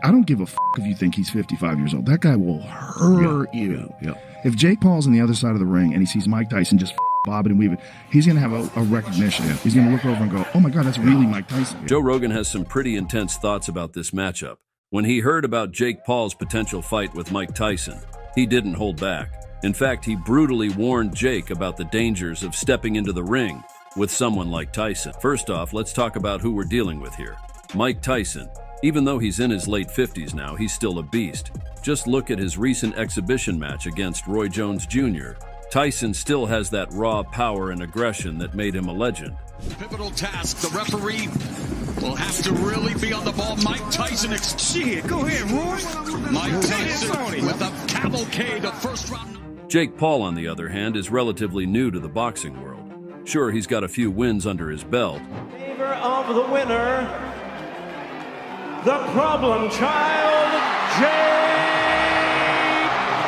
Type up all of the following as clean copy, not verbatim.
I don't give a if you think he's 55 years old. That guy will hurt you. Yeah. If Jake Paul's on the other side of the ring and he sees Mike Tyson just bobbing and weaving, he's going to have a recognition. He's going to look over and go, oh my God, that's really Mike Tyson. Joe Rogan has some pretty intense thoughts about this matchup. When he heard about Jake Paul's potential fight with Mike Tyson, he didn't hold back. In fact, he brutally warned Jake about the dangers of stepping into the ring with someone like Tyson. First off, let's talk about who we're dealing with here. Mike Tyson. Even though he's in his late 50s now, he's still a beast. Just look at his recent exhibition match against Roy Jones Jr. Tyson still has that raw power and aggression that made him a legend. Pivotal task. The referee will have to really be on the ball. Mike Tyson. Shit, go ahead, Roy. Mike Tyson with a cavalcade of first round. Jake Paul, on the other hand, is relatively new to the boxing world. Sure, he's got a few wins under his belt. Favor of the winner, the problem child, Jake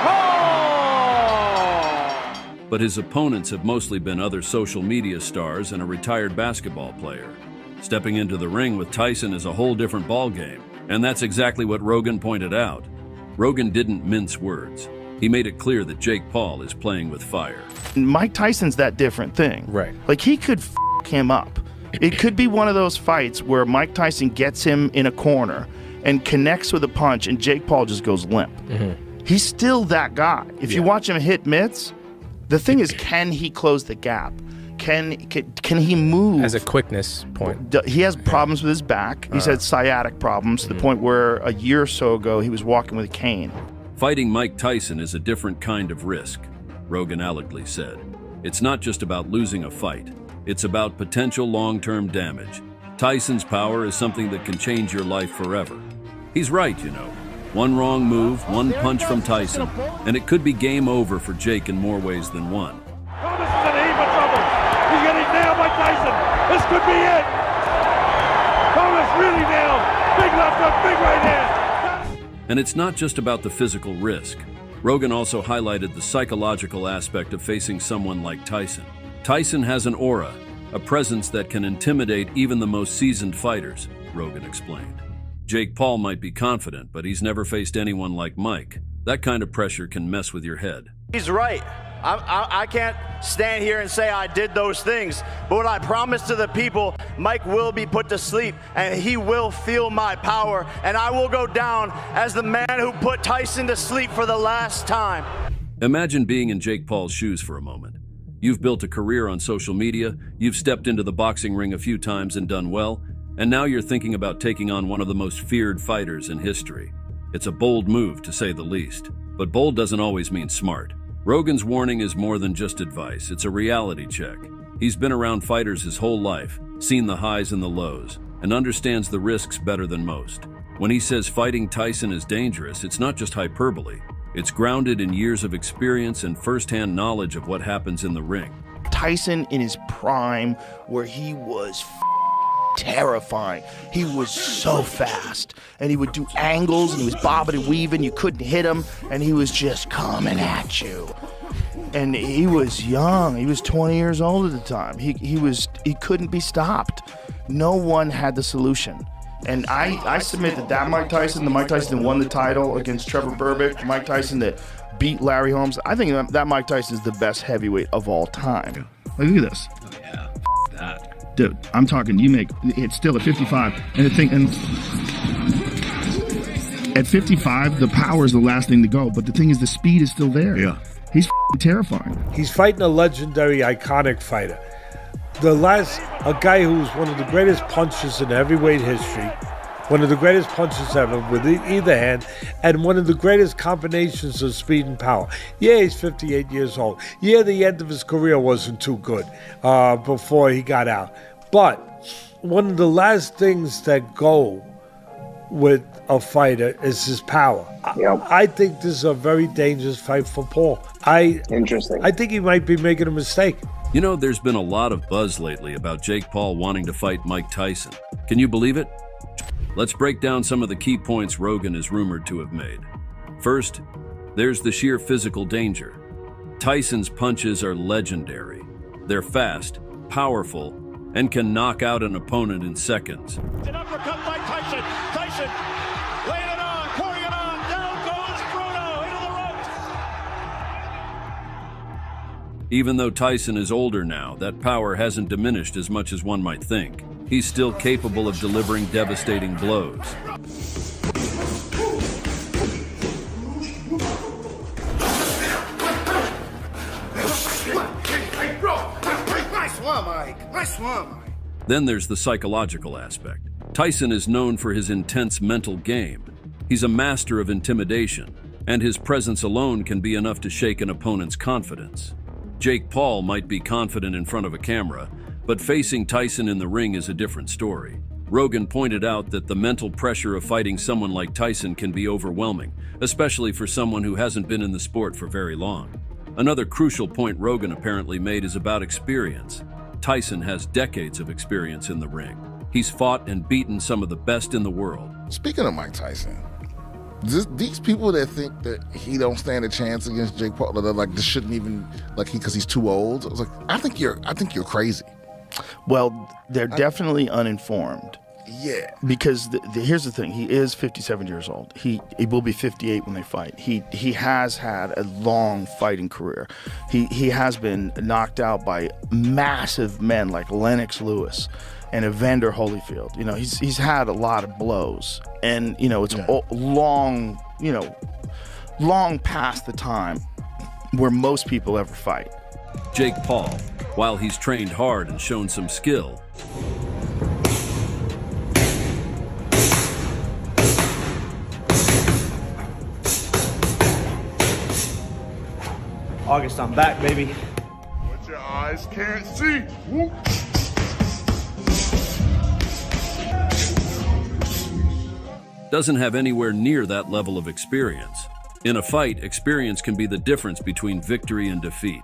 Paul! But his opponents have mostly been other social media stars and a retired basketball player. Stepping into the ring with Tyson is a whole different ballgame, and that's exactly what Rogan pointed out. Rogan didn't mince words. He made it clear that Jake Paul is playing with fire. Mike Tyson's that different thing. Right. Like, he could him up. It could be one of those fights where Mike Tyson gets him in a corner and connects with a punch, and Jake Paul just goes limp. Mm-hmm. He's still that guy. If you watch him hit mitts, the thing is, can he close the gap? Can he move? As a quickness point. He has problems with his back. He's had sciatic problems to the point where a year or so ago he was walking with a cane. Fighting Mike Tyson is a different kind of risk, Rogan allegedly said. It's not just about losing a fight. It's about potential long-term damage. Tyson's power is something that can change your life forever. He's right, you know. One wrong move, one punch from Tyson, and it could be game over for Jake in more ways than one. Thomas is in a heap of trouble. He's getting nailed by Tyson. This could be it. Thomas really nailed. Big left hook, big right hand. And it's not just about the physical risk. Rogan also highlighted the psychological aspect of facing someone like Tyson. Tyson has an aura, a presence that can intimidate even the most seasoned fighters, Rogan explained. Jake Paul might be confident, but he's never faced anyone like Mike. That kind of pressure can mess with your head. He's right. I can't stand here and say I did those things, but what I promise to the people, Mike will be put to sleep, and he will feel my power, and I will go down as the man who put Tyson to sleep for the last time. Imagine being in Jake Paul's shoes for a moment. You've built a career on social media, you've stepped into the boxing ring a few times and done well, and now you're thinking about taking on one of the most feared fighters in history. It's a bold move, to say the least, but bold doesn't always mean smart. Rogan's warning is more than just advice, it's a reality check. He's been around fighters his whole life, seen the highs and the lows, and understands the risks better than most. When he says fighting Tyson is dangerous, it's not just hyperbole. It's grounded in years of experience and firsthand knowledge of what happens in the ring. Tyson in his prime, where he was terrifying. He was so fast, and he would do angles, and he was bobbing and weaving. You couldn't hit him, and he was just coming at you. And he was young. He was 20 years old at the time. He couldn't be stopped. No one had the solution. And I submit that Mike Tyson, the Mike Tyson that won the title against Trevor Berbick, the Mike Tyson that beat Larry Holmes, I think that Mike Tyson is the best heavyweight of all time. Look at this. Oh, yeah. That. Dude, I'm talking, it's still at 55, and at 55, the power is the last thing to go, but the thing is, the speed is still there. Yeah. He's terrifying. He's fighting a legendary, iconic fighter. A guy who's one of the greatest punchers in heavyweight history, one of the greatest punches ever with either hand, and one of the greatest combinations of speed and power. Yeah, he's 58 years old. Yeah, the end of his career wasn't too good before he got out. But one of the last things that go with a fighter is his power. Yep. I think this is a very dangerous fight for Paul. Interesting. I think he might be making a mistake. You know, there's been a lot of buzz lately about Jake Paul wanting to fight Mike Tyson. Can you believe it? Let's break down some of the key points Rogan is rumored to have made. First, there's the sheer physical danger. Tyson's punches are legendary. They're fast, powerful, and can knock out an opponent in seconds. An uppercut by Tyson. Tyson laying it on. Even though Tyson is older now, that power hasn't diminished as much as one might think. He's still capable of delivering devastating blows. Then there's the psychological aspect. Tyson is known for his intense mental game. He's a master of intimidation, and his presence alone can be enough to shake an opponent's confidence. Jake Paul might be confident in front of a camera, but facing Tyson in the ring is a different story. Rogan pointed out that the mental pressure of fighting someone like Tyson can be overwhelming, especially for someone who hasn't been in the sport for very long. Another crucial point Rogan apparently made is about experience. Tyson has decades of experience in the ring. He's fought and beaten some of the best in the world. Speaking of Mike Tyson, these people that think that he don't stand a chance against Jake Paul, that like this shouldn't even because he's too old. I was like, I think you're crazy. Well, they're definitely uninformed. Yeah. Because here's the thing: he is 57 years old. He will be 58 when they fight. He has had a long fighting career. He has been knocked out by massive men like Lennox Lewis and Evander Holyfield. You know, he's had a lot of blows, and you know it's long past the time where most people ever fight. Jake Paul, while he's trained hard and shown some skill, August, I'm back, baby. What your eyes can't see. Whoop. doesn't have anywhere near that level of experience. In a fight, experience can be the difference between victory and defeat.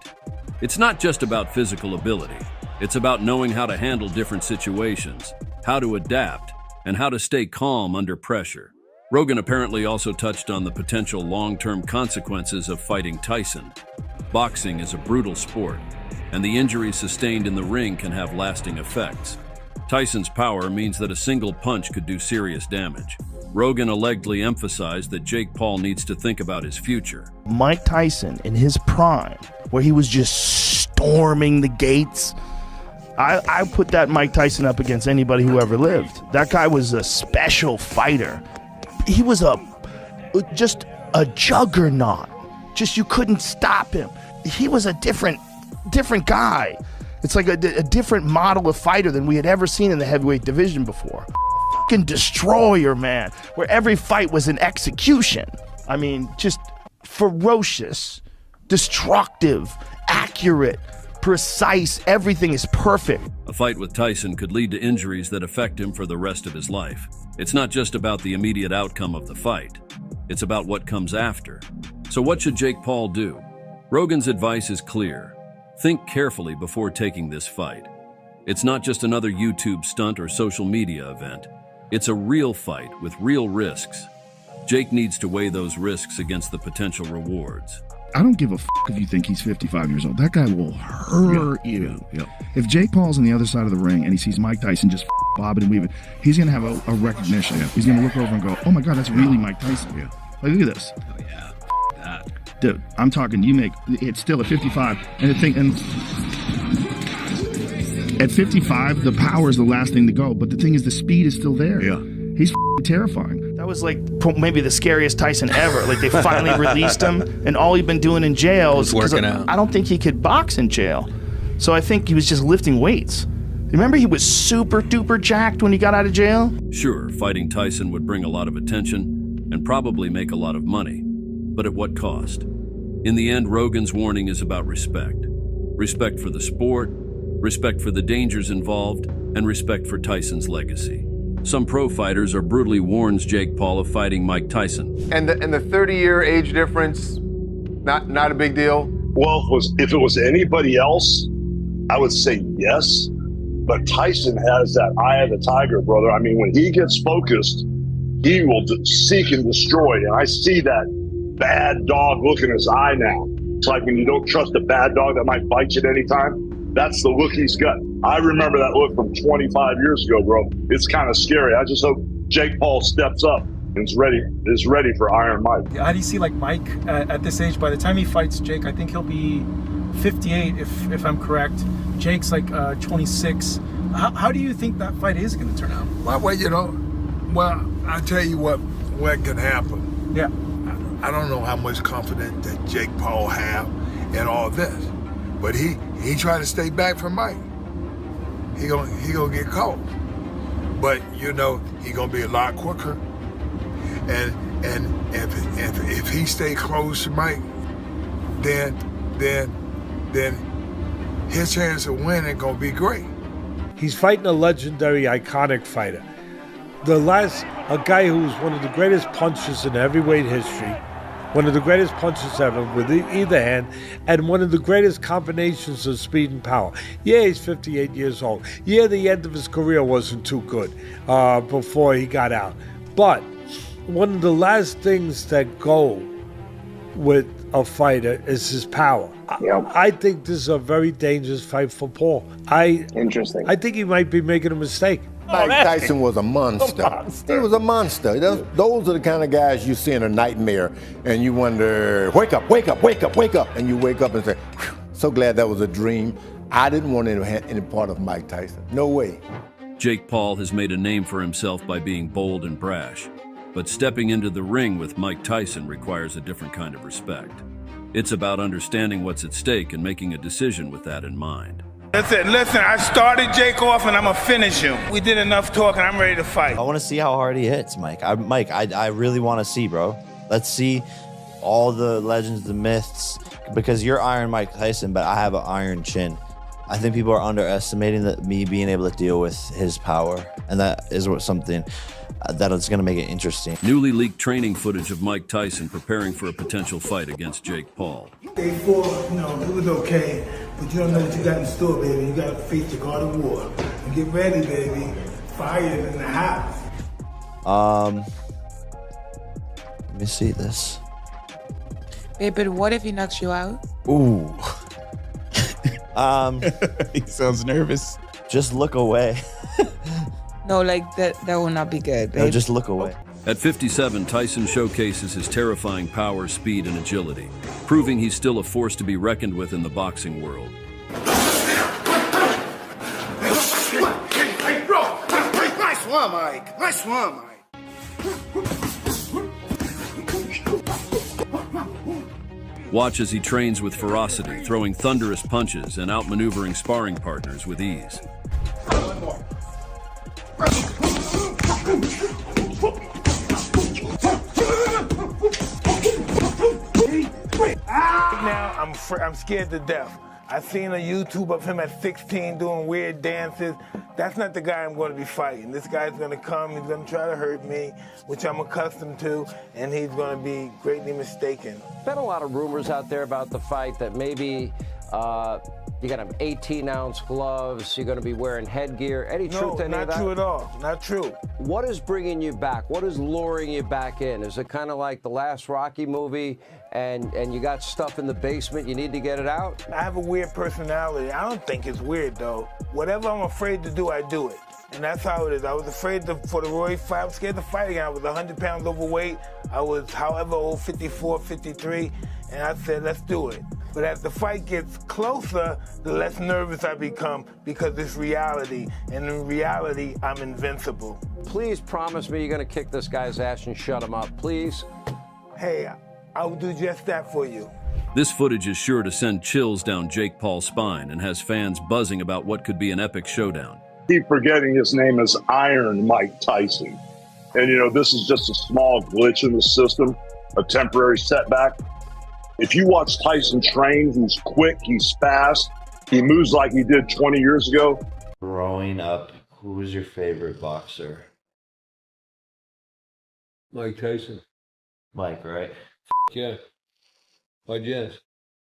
It's not just about physical ability. It's about knowing how to handle different situations, how to adapt, and how to stay calm under pressure. Rogan apparently also touched on the potential long-term consequences of fighting Tyson. Boxing is a brutal sport, and the injuries sustained in the ring can have lasting effects. Tyson's power means that a single punch could do serious damage. Rogan allegedly emphasized that Jake Paul needs to think about his future. Mike Tyson, in his prime, where he was just storming the gates, I put that Mike Tyson up against anybody who ever lived. That guy was a special fighter. He was just a juggernaut. Just you couldn't stop him. He was a different guy. It's like a different model of fighter than we had ever seen in the heavyweight division before. Fucking destroyer, man. Where every fight was an execution. I mean, just ferocious, destructive, accurate, precise. Everything is perfect. A fight with Tyson could lead to injuries that affect him for the rest of his life. It's not just about the immediate outcome of the fight. It's about what comes after. So what should Jake Paul do? Rogan's advice is clear. Think carefully before taking this fight. It's not just another YouTube stunt or social media event. It's a real fight with real risks. Jake needs to weigh those risks against the potential rewards. I don't give a if you think he's 55 years old. That guy will hurt you. Yeah. If Jake Paul's on the other side of the ring and he sees Mike Tyson just bobbing and weaving, he's going to have a recognition. He's going to look over and go, oh my God, that's really Mike Tyson. Yeah. Like, look at this. Oh, yeah. That. Dude, I'm talking, it's still at 55. And at 55, the power is the last thing to go. But the thing is, the speed is still there. Yeah. He's terrifying. That was like maybe the scariest Tyson ever. Like they finally released him, and all he'd been doing in jail is working out. I don't think he could box in jail. So I think he was just lifting weights. Remember, he was super duper jacked when he got out of jail? Sure, fighting Tyson would bring a lot of attention and probably make a lot of money. But at what cost? In the end, Rogan's warning is about respect. Respect for the sport, respect for the dangers involved, and respect for Tyson's legacy. Some pro fighters are brutally warns Jake Paul of fighting Mike Tyson. And the 30-year age difference, not a big deal? Well, if it was anybody else, I would say yes. But Tyson has that eye of the tiger, brother. I mean, when he gets focused, he will seek and destroy. And I see that bad dog look in his eye now. It's like when you don't trust a bad dog that might bite you at any time. That's the look he's got. I remember that look from 25 years ago, bro. It's kind of scary. I just hope Jake Paul steps up and is ready for Iron Mike. How do you see like Mike at this age? By the time he fights Jake, I think he'll be 58, if I'm correct. Jake's like 26. How do you think that fight is going to turn out? Well, I tell you what can happen. Yeah. I don't know how much confidence that Jake Paul have in all this, but he tried to stay back from Mike. He gonna get caught, but he gonna be a lot quicker. And if he stay close to Mike, then his chance of winning gonna be great. He's fighting a legendary, iconic fighter. A guy who was one of the greatest punchers in heavyweight history, one of the greatest punches ever with either hand, and one of the greatest combinations of speed and power. Yeah, he's 58 years old. Yeah, the end of his career wasn't too good before he got out. But one of the last things that go with a fighter is his power. Yep. I think this is a very dangerous fight for Paul. Interesting. I think he might be making a mistake. Mike Tyson was a monster. He was a monster. Those are the kind of guys you see in a nightmare, and you wonder, wake up, wake up, wake up, wake up, and you wake up and say, so glad that was a dream. I didn't want any part of Mike Tyson. No way. Jake Paul has made a name for himself by being bold and brash, but stepping into the ring with Mike Tyson requires a different kind of respect. It's about understanding what's at stake and making a decision with that in mind. Listen, I started Jake off and I'm gonna finish him. We did enough talking, I'm ready to fight. I wanna see how hard he hits, Mike. I really wanna see, bro. Let's see all the legends, the myths, because you're Iron Mike Tyson, but I have an iron chin. I think people are underestimating me being able to deal with his power, and that is something that is going to make it interesting. Newly leaked training footage of Mike Tyson preparing for a potential fight against Jake Paul. Day 4, it was okay, but you don't know what you got in store, baby. You got to face the God of War. And get ready, baby. Fire in the house. Let me see this. Hey, but what if he knocks you out? Ooh. He sounds nervous. Just look away. No, like that will not be good, babe. No, just look away. At 57, Tyson showcases his terrifying power, speed, and agility, proving he's still a force to be reckoned with in the boxing world. Hey, bro! Nice one, Mike. Nice one, Mike. Watch as he trains with ferocity, throwing thunderous punches and outmaneuvering sparring partners with ease. Now I'm scared to death. I seen a YouTube of him at 16 doing weird dances. That's not the guy I'm going to be fighting. This guy's going to come, he's going to try to hurt me, which I'm accustomed to, and he's going to be greatly mistaken. Been a lot of rumors out there about the fight that maybe you're going to have 18-ounce gloves, you're going to be wearing headgear. Any truth to any of that? No, not true at all. Not true. What is bringing you back? What is luring you back in? Is it kind of like the last Rocky movie and you got stuff in the basement, you need to get it out? I have a weird personality. I don't think it's weird, though. Whatever I'm afraid to do, I do it. And that's how it is. I was afraid for the Roy fight. I was scared to fight again. I was 100 pounds overweight. I was however old, 54, 53. And I said, let's do it. But as the fight gets closer, the less nervous I become because it's reality. And in reality, I'm invincible. Please promise me you're going to kick this guy's ass and shut him up, please. Hey, I'll do just that for you. This footage is sure to send chills down Jake Paul's spine and has fans buzzing about what could be an epic showdown. Keep forgetting his name is Iron Mike Tyson. And, this is just a small glitch in the system, a temporary setback. If you watch Tyson train, he's quick, he's fast, he moves like he did 20 years ago. Growing up, who was your favorite boxer? Mike Tyson. Mike, right? Yeah. Why'd you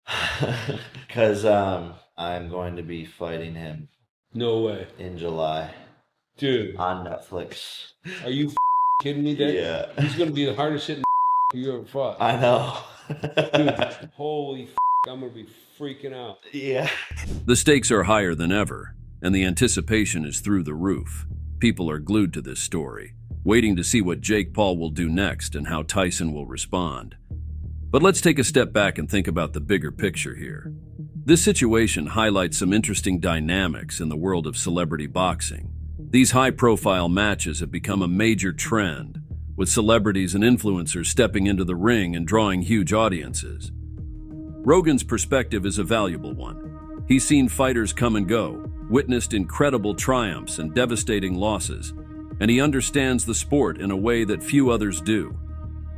ask? Because I'm going to be fighting him. No way. In July. Dude. On Netflix. Are you kidding me, Dad? Yeah. He's going to be the hardest hitting you ever fought. I know. Dude, holy I'm going to be freaking out. Yeah. The stakes are higher than ever, and the anticipation is through the roof. People are glued to this story, waiting to see what Jake Paul will do next and how Tyson will respond. But let's take a step back and think about the bigger picture here. This situation highlights some interesting dynamics in the world of celebrity boxing. These high-profile matches have become a major trend, with celebrities and influencers stepping into the ring and drawing huge audiences. Rogan's perspective is a valuable one. He's seen fighters come and go, witnessed incredible triumphs and devastating losses, and he understands the sport in a way that few others do.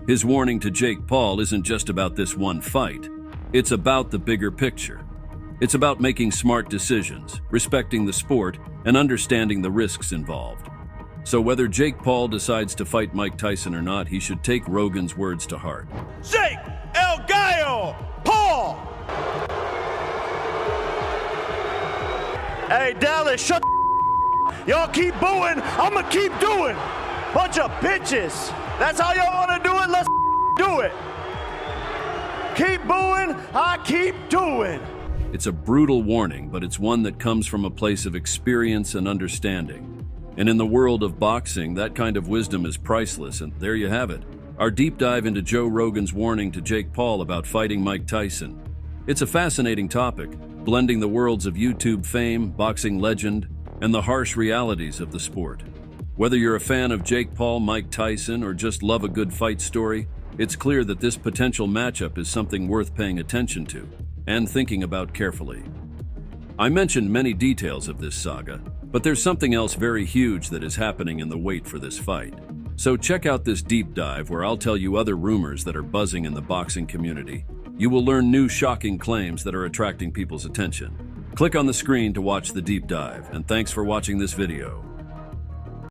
His warning to Jake Paul isn't just about this one fight. It's about the bigger picture. It's about making smart decisions, respecting the sport, and understanding the risks involved. So whether Jake Paul decides to fight Mike Tyson or not, he should take Rogan's words to heart. Jake El Gallo Paul! Hey, Dallas, shut the y'all keep booing, I'ma keep doing. Bunch of bitches. That's how y'all wanna do it? Let's do it. Keep booing, I keep doing. It's a brutal warning, but it's one that comes from a place of experience and understanding. And in the world of boxing, that kind of wisdom is priceless, and there you have it. Our deep dive into Joe Rogan's warning to Jake Paul about fighting Mike Tyson. It's a fascinating topic, blending the worlds of YouTube fame, boxing legend, and the harsh realities of the sport. Whether you're a fan of Jake Paul, Mike Tyson, or just love a good fight story, it's clear that this potential matchup is something worth paying attention to and thinking about carefully. I mentioned many details of this saga, but there's something else very huge that is happening in the wait for this fight. So check out this deep dive where I'll tell you other rumors that are buzzing in the boxing community. You will learn new shocking claims that are attracting people's attention. Click on the screen to watch the deep dive, and thanks for watching this video.